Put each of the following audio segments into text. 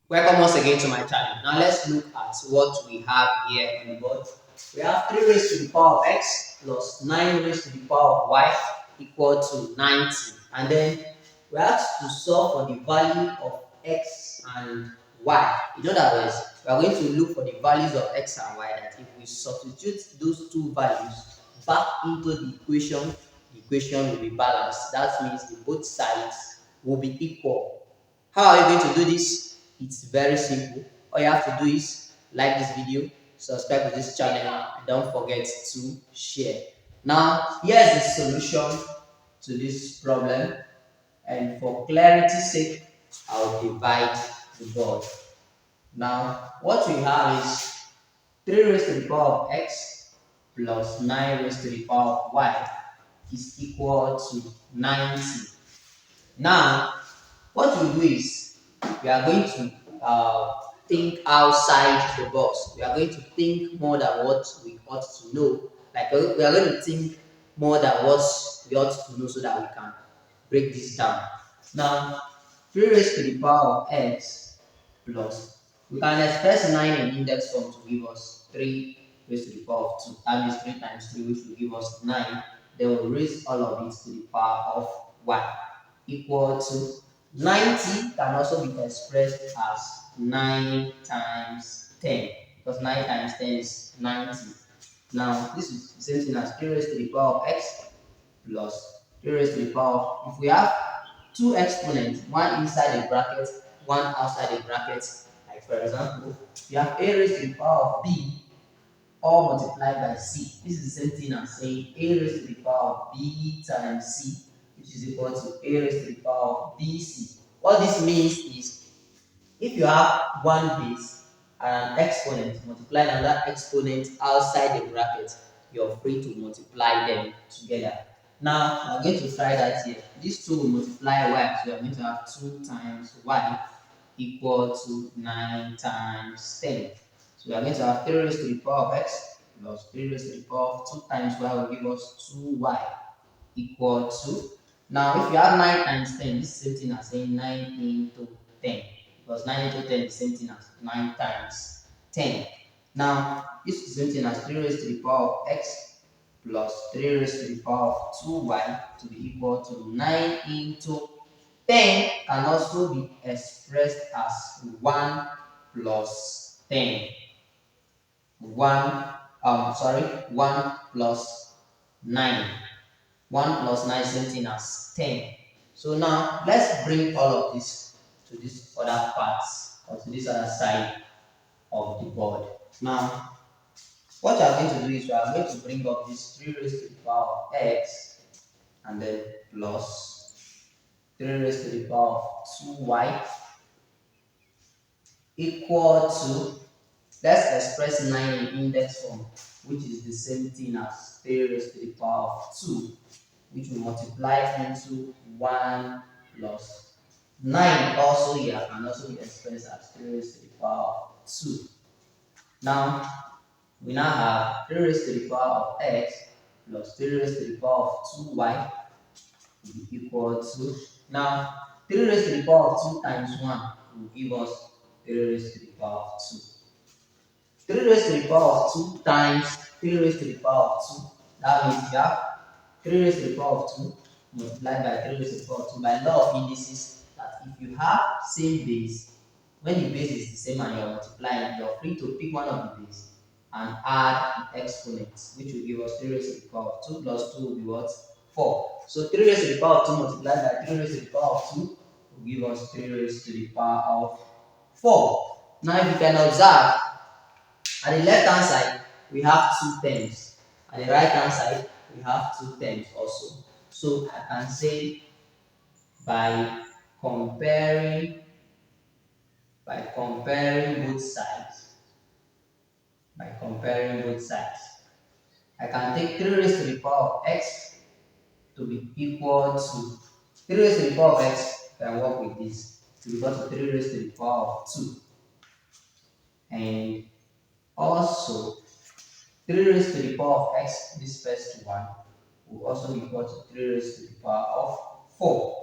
Welcome once again to my channel. Now let's look at what we have here on the board. We have 3 raised to the power of x plus 9 raised to the power of y equal to 90. And then we have to solve for the value of x and y. In other words, we are going to look for the values of x and y, that if we substitute those two values back into the equation will be balanced. That means the both sides will be equal. How are you going to do this? It's very simple. All you have to do is like this video, subscribe to this channel, and don't forget to share. Now, here's the solution to this problem, and for clarity's sake, I'll divide the board. Now, what we have is 3 raised to the power of x plus 9 raised to the power of y is equal to 90. Now, what we do is we are going to think outside the box. We are going to think more than what we ought to know. Like we are going to think more than what we ought to know so that we can break this down. Now, 3 raised to the power of x plus, we can express 9 in index form to give us 3 raised to the power of 2. That means 3 times 3, which will give us 9. Then we'll raise all of it to the power of y equal to 90 can also be expressed as 9 times 10, because 9 times 10 is 90. Now, this is the same thing as 3 raised to the power of x plus 3 raised to the power of, if we have two exponents, one inside the bracket, one outside the bracket, like for example, you have a raised to the power of b all multiplied by c. This is the same thing as saying a raised to the power of b times c, which is equal to a raised to the power of bc. What this means is, if you have one base and an exponent, multiply another exponent outside the bracket, you're free to multiply them together. Now, I'm going to try that here. These two will multiply y, so we are going to have 2 times y equal to 9 times 10. So we are going to have 3 raised to the power of x plus 3 raised to the power of 2 times y will give us 2y equal to. Now, if you have 9 times 10, this is the same thing as saying 9 into 10. Because 9 into 10 is the same thing as 9 times 10. Now, this is the same thing as 3 raised to the power of x plus 3 raised to the power of 2y to be equal to 9 into 10 can also be expressed as 1 plus 10. 1 plus 9. 1 plus 9 is same thing as 10. So now let's bring all of this to this other part, or to this other side of the board. Now, what we are going to do is we are going to bring up this 3 raised to the power of x and then plus 3 raised to the power of 2y equal to, let's express 9 in index form, which is the same thing as 3 raised to the power of 2, which will multiply into 1 plus 9 also here can also be expressed as 3 raised to the power of 2. Now, we now have 3 raised to the power of x plus 3 raised to the power of 2y will be equal to, now 3 raised to the power of 2 times 1 will give us 3 raised to the power of 2. 3 raised to the power of 2 times 3 raised to the power of 2. That means you have 3 raised to the power of 2 multiplied by 3 raised to the power of 2. By law of indices, that if you have same base, when the base is the same and you're multiplying, you're free to pick one of the base and add the exponents, which will give us 3 raised to the power of 2 plus 2 will be what? 4. So 3 raised to the power of 2 multiplied by 3 raised to the power of 2 will give us 3 raised to the power of 4. Now, if you can observe, at the left hand side, we have 2 terms. At the right hand side, we have 2 terms also. So I can say by comparing both sides, I can take 3 raised to the power of x to be equal to 3 raised to the power of x. Can work with this to be equal to 3 raised to the power of 2, and also 3 raised to the power of x, this first one, will also be equal to 3 raised to the power of 4.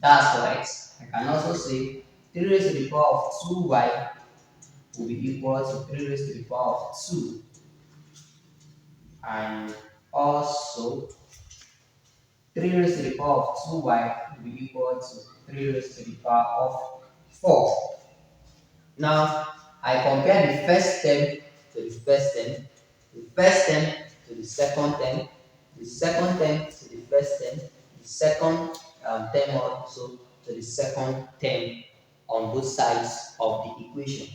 That's for x. I can also say 3 raised to the power of 2y will be equal to 3 raised to the power of 2, and also 3 raised to the power of 2y will be equal to 3 raised to the power of 4. Now, I compare the first term to the first term, the first term to the second term, the second term to the first term, the second term also to the second term on both sides of the equation.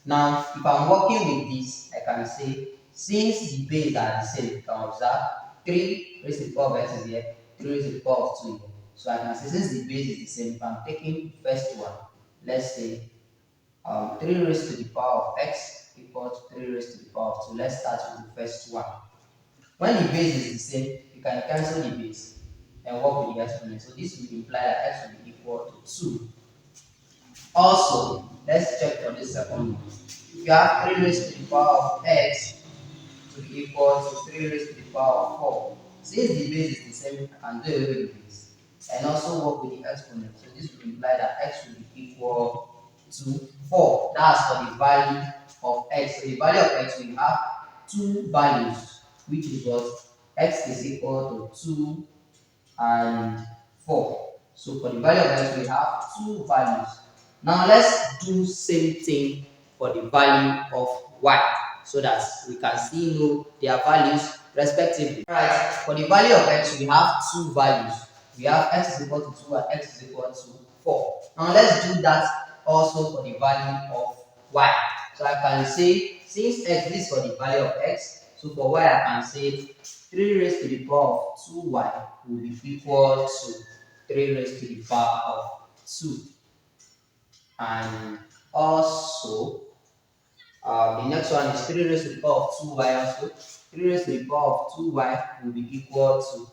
Now, if I'm working with this, I can say since the base are the same, you can observe 3 raised to the power of x is here, 3 raised to the power of 2 here. So I can say since the base is the same, if I'm taking the first one, let's say 3 raised to the power of x equals 3 raised to the power of 2. Let's start with the first one. When the base is the same, you can cancel the base and work with the exponent. So this will imply that x will be equal to 2. Also, let's check for the second one. If you have 3 raised to the power of x to be equal to 3 raised to the power of 4. Since the base is the same, I can do away with the base and also work with the exponent. So this will imply that x will be equal to 4. That's for the value of x. So the value of x, we have two values, which is what x is equal to 2 and 4. So for the value of x, we have two values. Now let's do same thing for the value of y, so that we can see know their values respectively. Alright, for the value of x, we have two values. We have x is equal to 2 and x is equal to 4. Now let's do that also for the value of y. So I can say, since x is for the value of x, so for y I can say 3 raised to the power of 2y will be equal to 3 raised to the power of 2. And also, the next one is 3 raised to the power of 2y also. 3 raised to the power of 2y will be equal to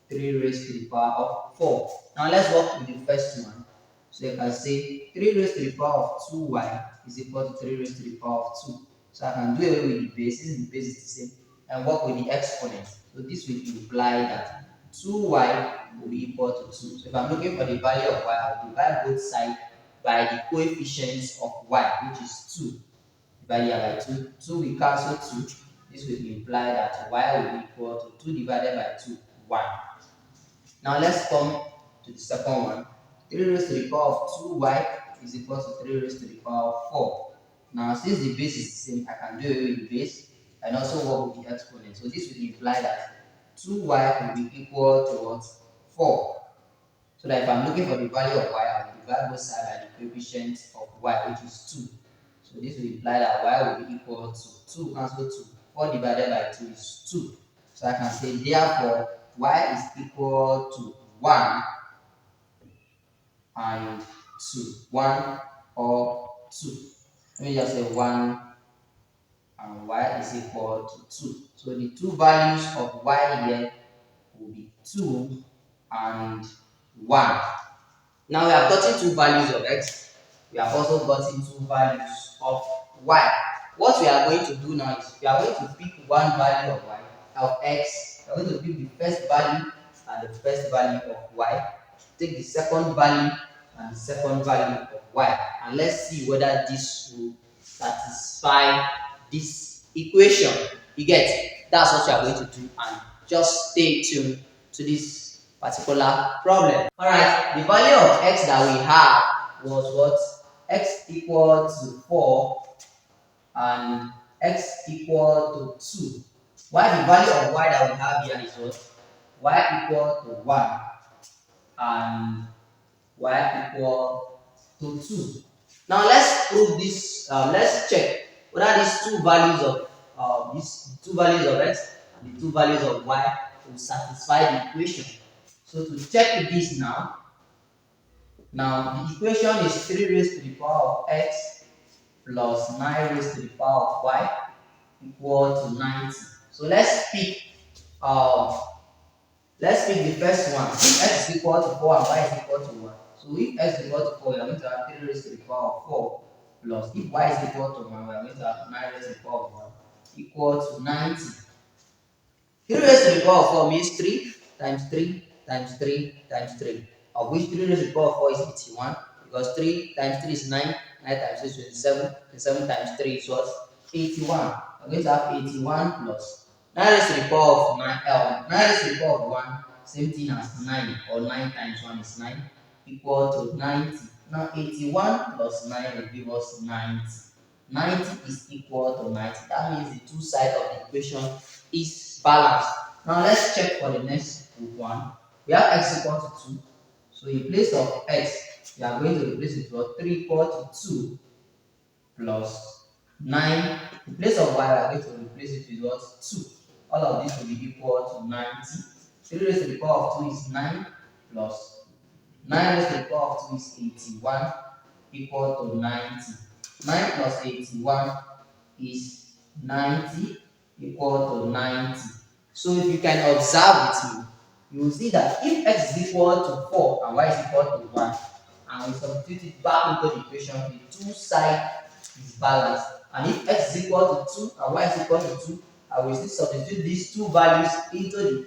3 raised to the power of 4. Now let's work with the first one. So you can say 3 raised to the power of 2y is equal to 3 raised to the power of 2. So I can do away with the base, since the base is the same, and work with the exponent. So this will imply that 2y will be equal to 2. So if I'm looking for the value of y, I'll divide both sides by the coefficients of y, which is 2. Divide here by 2. 2 will cancel 2. This will imply that y will be equal to 2 divided by 2, 1. Now let's come to the second one. 3 raised to the power of 2y is equal to 3 raised to the power of 4. Now since the base is the same, I can do away with the base and also work with the exponent. So this will imply that 2y will be equal to what? 4. So that if I'm looking for the value of y, I will divide both sides by the coefficient of y, which is 2. So this will imply that y will be equal to 2 cancel 2. 4 divided by 2 is 2. So I can say therefore y is equal to 1 and 2. 1 or 2. Let me just say 1 and y is equal to 2. So the two values of y here will be 2 and 1. Now we have gotten two values of x. We have also gotten two values of y. What we are going to do now is we are going to pick one value of y, of x. We are going to pick the first value and the first value of y. Take the second value and the second value of y. And let's see whether this will satisfy this equation. You get? That's what you are going to do, and just stay tuned to this particular problem. Alright, the value of x that we had was what? X equal to 4 and x equal to 2. While the value of y that we have here is what? Y equal to 1 and y equal to 2. Now let's prove this. Let's check whether these two values of x and the two values of y will satisfy the equation. So to check this now the equation is 3 raised to the power of x plus 9 raised to the power of y equal to 90. So let's pick the first one. If x is equal to 4 and y is equal to 1. So if x is equal to 4, we are going to have 3 raised to the power of 4 plus if y is equal to 1, we are going to have 9 raised to the power of 1 equal to 90. 3 raised to the power of 4 means 3 times 3 times 3 times 3, of which 3 raised to the power of 4 is 81, because because 3 times 3 is 9, 9 times 6 is 27, 27 times 3 is what? 81. We're going to have 81 plus 9 raised to the power of 9, 9 raised to the power of 1, same thing as 9, or 9 times 1 is 9, equal to 90. Now 81 plus 9 will give us 90. 90 is equal to 90. That means the two sides of the equation is balanced. Now let's check for the next one. We have x equal to 2. So in place of x, we are going to replace it with 3 equal to 2 plus 9. In place of y, we are going to replace it with what? 2. All of this will be equal to 90. 3 raised to the power of 2 is 9 plus 9 raised to the power of 2 is 81 equal to 90. 9 plus 81 is 90 equal to 90. So if you can observe with me, you will see that if x is equal to 4 and y is equal to 1, and we substitute it back into the equation, the two sides is balanced. And if x is equal to 2 and y is equal to 2, I will still substitute these two values into the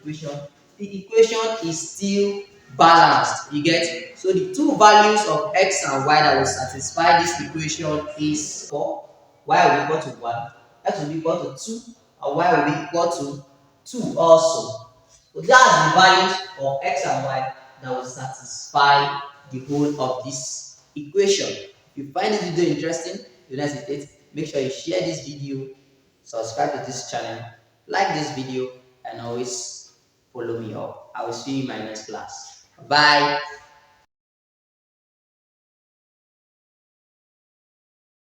equation is still balanced. You get it? So the two values of x and y that will satisfy this equation is 4, y will be equal to 1, x will be equal to 2, and y will be equal to 2 also. So that's the values of x and y that will satisfy the whole of this equation. If you find this video interesting, do not hesitate. Make sure you share this video, subscribe to this channel, like this video, and always follow me up. I will see you in my next class. Bye.